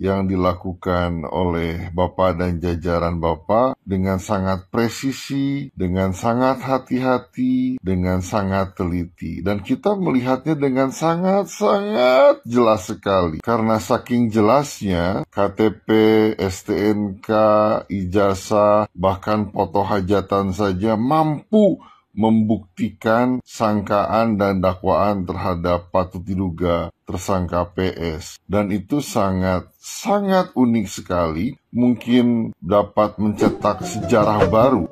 yang dilakukan oleh Bapak dan jajaran Bapak dengan sangat presisi, dengan sangat hati-hati, dengan sangat teliti. Dan kita melihatnya dengan sangat-sangat jelas sekali. Karena saking jelasnya, KTP, STNK, ijazah, bahkan foto hajatan saja mampu membuktikan sangkaan dan dakwaan terhadap patut diduga tersangka PS. Dan itu sangat unik sekali, mungkin dapat mencetak sejarah baru.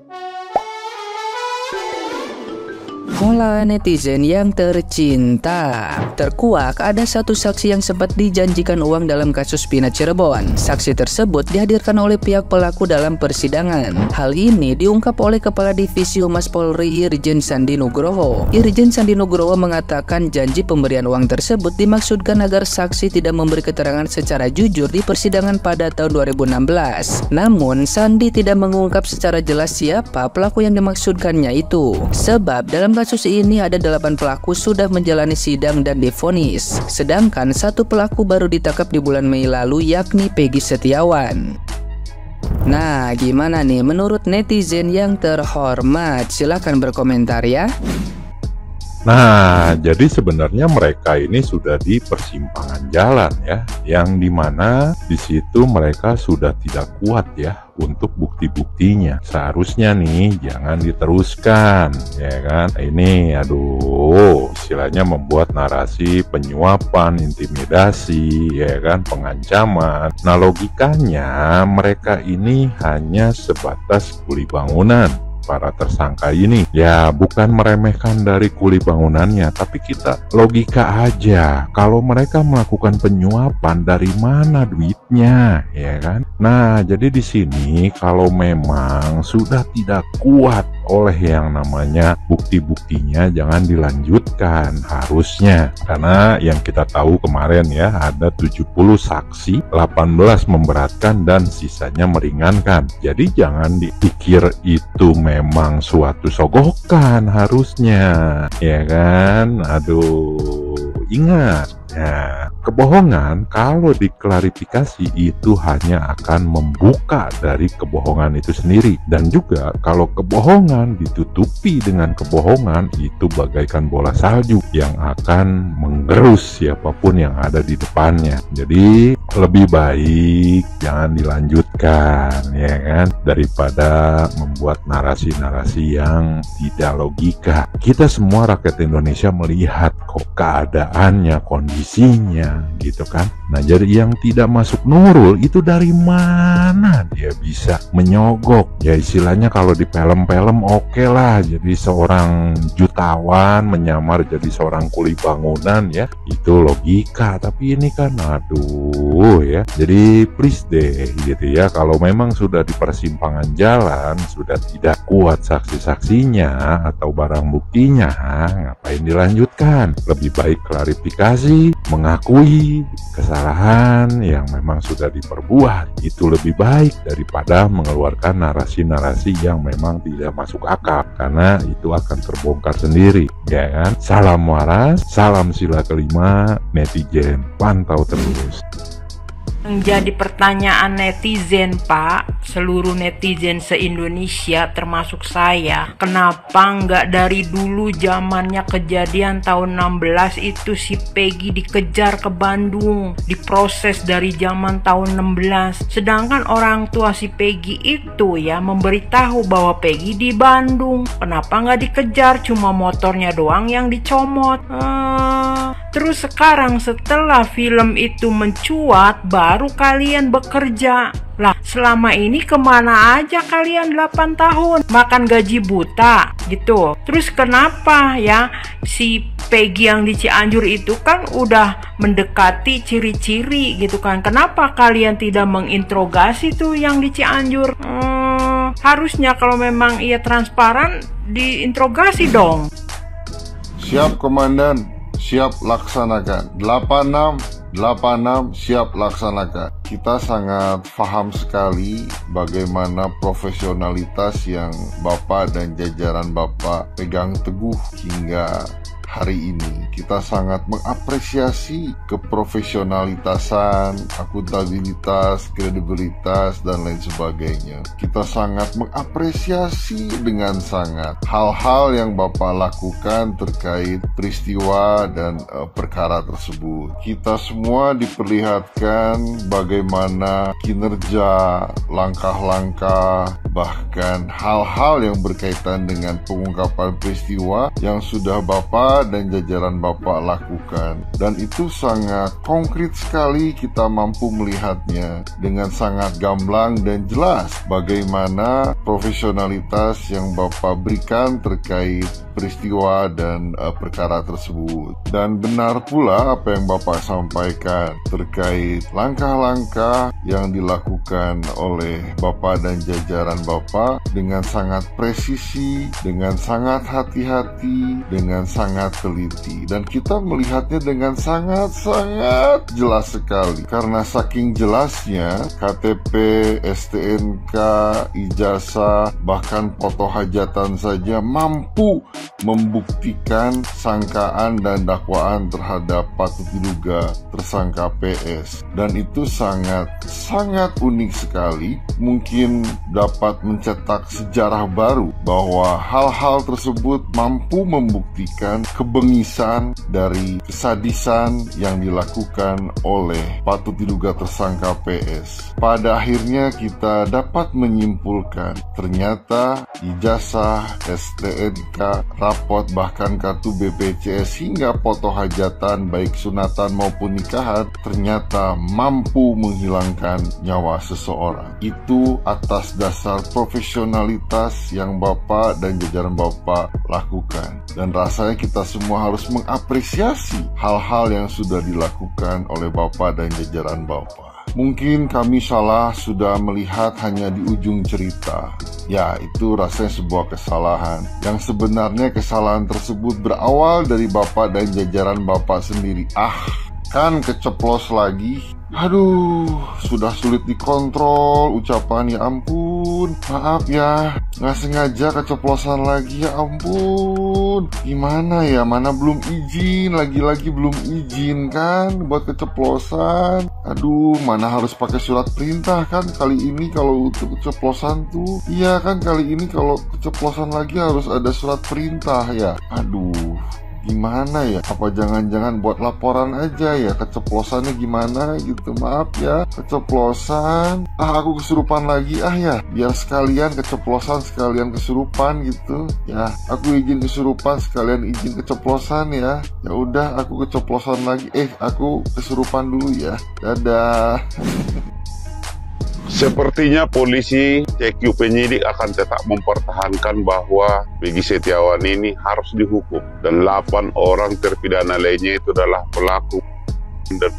Hola netizen yang tercinta. Terkuak ada satu saksi yang sempat dijanjikan uang dalam kasus Pina Cirebon. Saksi tersebut dihadirkan oleh pihak pelaku dalam persidangan. Hal ini diungkap oleh Kepala Divisi Humas Polri Irjen Sandi Nugroho. Irjen Sandi Nugroho mengatakan janji pemberian uang tersebut dimaksudkan agar saksi tidak memberi keterangan secara jujur di persidangan pada tahun 2016. Namun Sandi tidak mengungkap secara jelas siapa pelaku yang dimaksudkannya itu. Sebab dalam kasus ini ada 8 pelaku sudah menjalani sidang dan divonis, sedangkan 1 pelaku baru ditangkap di bulan Mei lalu, yakni Peggy Setiawan. Nah, gimana nih menurut netizen yang terhormat? Silahkan berkomentar ya. Nah, jadi sebenarnya mereka ini sudah di persimpangan jalan ya, yang dimana di situ mereka sudah tidak kuat ya untuk bukti-buktinya. Seharusnya nih jangan diteruskan, ya kan? Ini aduh, istilahnya membuat narasi penyuapan, intimidasi, ya kan, pengancaman. Nah, logikanya mereka ini hanya sebatas kuli bangunan. Para tersangka ini ya bukan meremehkan dari kuli bangunannya, tapi kita logika aja, kalau mereka melakukan penyuapan dari mana duitnya, ya kan? Nah, jadi di sini kalau memang sudah tidak kuat oleh yang namanya bukti-buktinya, jangan dilanjutkan harusnya, karena yang kita tahu kemarin ya ada 70 saksi, 18 memberatkan dan sisanya meringankan. Jadi jangan dipikir itu memang suatu sogokan harusnya, ya kan? Aduh, ingat ya, kebohongan kalau diklarifikasi itu hanya akan membuka dari kebohongan itu sendiri, dan juga kalau kebohongan ditutupi dengan kebohongan itu bagaikan bola salju yang akan menggerus siapapun yang ada di depannya. Jadi lebih baik jangan dilanjutkan, ya kan, daripada membuat narasi-narasi yang tidak logika. Kita semua rakyat Indonesia melihat kok keadaannya, kondisinya gitu kan. Nah, jadi yang tidak masuk Nurul itu dari mana dia bisa menyogok? Ya istilahnya kalau di film-film oke lah, jadi seorang jutawan menyamar jadi seorang kuli bangunan ya, itu logika. Tapi ini kan aduh ya, jadi please deh gitu ya, kalau memang sudah di persimpangan jalan, sudah tidak kuat saksi-saksinya atau barang buktinya, ngapain dilanjutkan? Lebih baik klarifikasi, mengakui kesalahan yang memang sudah diperbuat, itu lebih baik daripada mengeluarkan narasi-narasi yang memang tidak masuk akal, karena itu akan terbongkar sendiri, ya kan? Salam waras, salam sila kelima, netizen pantau terus. Jadi pertanyaan netizen, Pak, seluruh netizen se-Indonesia termasuk saya, kenapa nggak dari dulu zamannya kejadian tahun 16 itu si Peggy dikejar ke Bandung, diproses dari zaman tahun 16, sedangkan orang tua si Peggy itu ya memberitahu bahwa Peggy di Bandung. Kenapa nggak dikejar, cuma motornya doang yang dicomot? Terus sekarang setelah film itu mencuat, baru kalian bekerja. Lah, selama ini kemana aja kalian 8 tahun? Makan gaji buta gitu. Terus kenapa ya si Peggy yang di Cianjur itu kan udah mendekati ciri-ciri gitu kan? Kenapa kalian tidak menginterogasi tuh yang di Cianjur? Harusnya kalau memang ia transparan diinterogasi dong. Siap komandan, siap laksanakan. 86 siap laksanakan. Kita sangat paham sekali bagaimana profesionalitas yang Bapak dan jajaran Bapak pegang teguh hingga hari ini. Kita sangat mengapresiasi keprofesionalitasan, akuntabilitas, kredibilitas, dan lain sebagainya. Kita sangat mengapresiasi dengan sangat hal-hal yang Bapak lakukan terkait peristiwa dan perkara tersebut. Kita semua diperlihatkan bagaimana kinerja, langkah-langkah, bahkan hal-hal yang berkaitan dengan pengungkapan peristiwa yang sudah Bapak dan jajaran Bapak lakukan. Dan itu sangat konkret sekali, kita mampu melihatnya dengan sangat gamblang dan jelas bagaimana profesionalitas yang Bapak berikan terkait peristiwa dan perkara tersebut. Dan benar pula apa yang Bapak sampaikan terkait langkah-langkah yang dilakukan oleh Bapak dan jajaran Bapak dengan sangat presisi, dengan sangat hati-hati, dengan sangat teliti. Dan kita melihatnya dengan sangat-sangat jelas sekali. Karena saking jelasnya, KTP, STNK, ijazah, bahkan foto hajatan saja mampu membuktikan sangkaan dan dakwaan terhadap patut diduga tersangka PS. Dan itu sangat unik sekali. Mungkin dapat mencetak sejarah baru bahwa hal-hal tersebut mampu membuktikan kebengisan dari kesadisan yang dilakukan oleh patut diduga tersangka PS. Pada akhirnya kita dapat menyimpulkan ternyata ijazah, STNK, rapot, bahkan kartu BPJS hingga foto hajatan baik sunatan maupun nikahan ternyata mampu menghilangkan nyawa seseorang. Itu atas dasar profesionalitas yang Bapak dan jajaran Bapak lakukan. Dan rasanya kita semua harus mengapresiasi hal-hal yang sudah dilakukan oleh Bapak dan jajaran Bapak. Mungkin kami salah sudah melihat hanya di ujung cerita. Ya, itu rasanya sebuah kesalahan. Yang sebenarnya kesalahan tersebut berawal dari Bapak dan jajaran Bapak sendiri. Kan keceplos lagi. Aduh, sudah sulit dikontrol ucapan, ya ampun. Maaf ya, nggak sengaja keceplosan lagi, ya ampun. Gimana ya, mana belum izin, lagi-lagi belum izin kan buat keceplosan. Aduh, mana harus pakai surat perintah kan kali ini kalau untuk keceplosan tuh. Iya kan, kali ini kalau keceplosan lagi harus ada surat perintah ya. Aduh, gimana ya? Apa jangan-jangan buat laporan aja ya keceplosannya gimana gitu. Maaf ya, keceplosan. Aku kesurupan lagi ya. Biar sekalian keceplosan sekalian kesurupan gitu. Ya, aku izin kesurupan sekalian izin keceplosan ya. Ya udah, aku keceplosan lagi. Aku kesurupan dulu ya. Dadah. Sepertinya polisi, CQ penyidik akan tetap mempertahankan bahwa Peggy Setiawan ini harus dihukum. Dan 8 orang terpidana lainnya itu adalah pelaku dan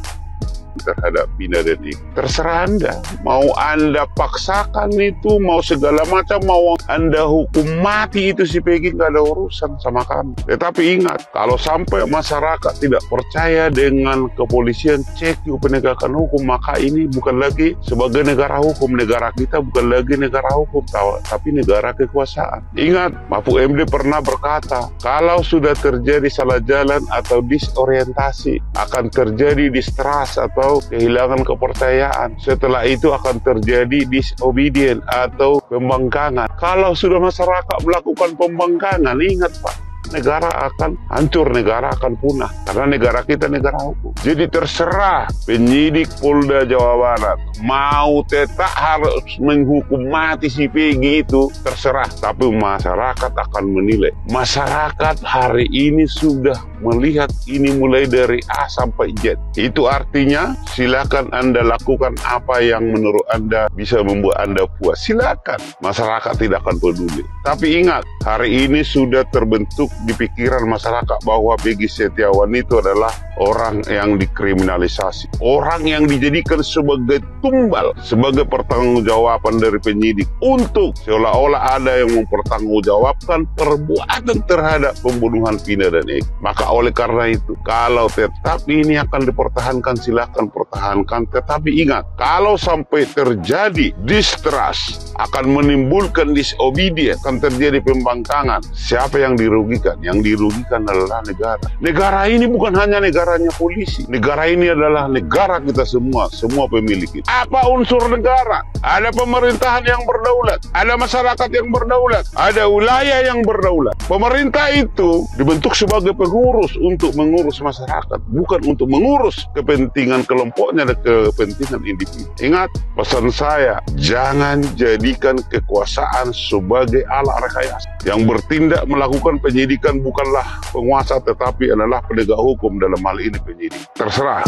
terhadap Vina dan Eki. Terserah Anda, mau Anda paksakan itu, mau segala macam, mau Anda hukum mati itu si Peggy, nggak ada urusan sama kami. Tetapi ingat, kalau sampai masyarakat tidak percaya dengan kepolisian, CQ penegakan hukum, maka ini bukan lagi sebagai negara hukum. Negara kita bukan lagi negara hukum, tapi negara kekuasaan. Ingat, Mahfud MD pernah berkata, kalau sudah terjadi salah jalan atau disorientasi, akan terjadi distrust atau kehilangan kepercayaan. Setelah itu akan terjadi disobedient atau pembangkangan. Kalau sudah masyarakat melakukan pembangkangan, ingat Pak, negara akan hancur, negara akan punah. Karena negara kita negara hukum. Jadi terserah penyidik Polda Jawa Barat mau tetap harus menghukum mati si Peggy itu, terserah. Tapi masyarakat akan menilai. Masyarakat hari ini sudah melihat ini mulai dari A sampai Z. Itu artinya silakan Anda lakukan apa yang menurut Anda bisa membuat Anda puas. Silakan. Masyarakat tidak akan peduli. Tapi ingat, hari ini sudah terbentuk di pikiran masyarakat bahwa Peggy Setiawan itu adalah orang yang dikriminalisasi. Orang yang dijadikan sebagai tumbal, sebagai pertanggungjawaban dari penyidik untuk seolah-olah ada yang mempertanggungjawabkan perbuatan terhadap pembunuhan Vina dan Eki. Maka oleh karena itu, kalau tetap ini akan dipertahankan, silakan pertahankan. Tetapi ingat, kalau sampai terjadi distrust, akan menimbulkan disobedience, akan terjadi pembangkangan. Siapa yang dirugikan? dirugikan? Yang dirugikan adalah negara. Negara ini bukan hanya negaranya polisi. Negara ini adalah negara kita semua pemilik. Apa unsur negara? Ada pemerintahan yang berdaulat, ada masyarakat yang berdaulat, ada wilayah yang berdaulat. Pemerintah itu dibentuk sebagai pengurus untuk mengurus masyarakat, bukan untuk mengurus kepentingan kelompoknya dan kepentingan individu. Ingat pesan saya, jangan jadikan kekuasaan sebagai alat rekayasa. Yang bertindak melakukan penyidikan bukanlah penguasa, tetapi adalah penegak hukum, dalam hal ini penyidik. Terserah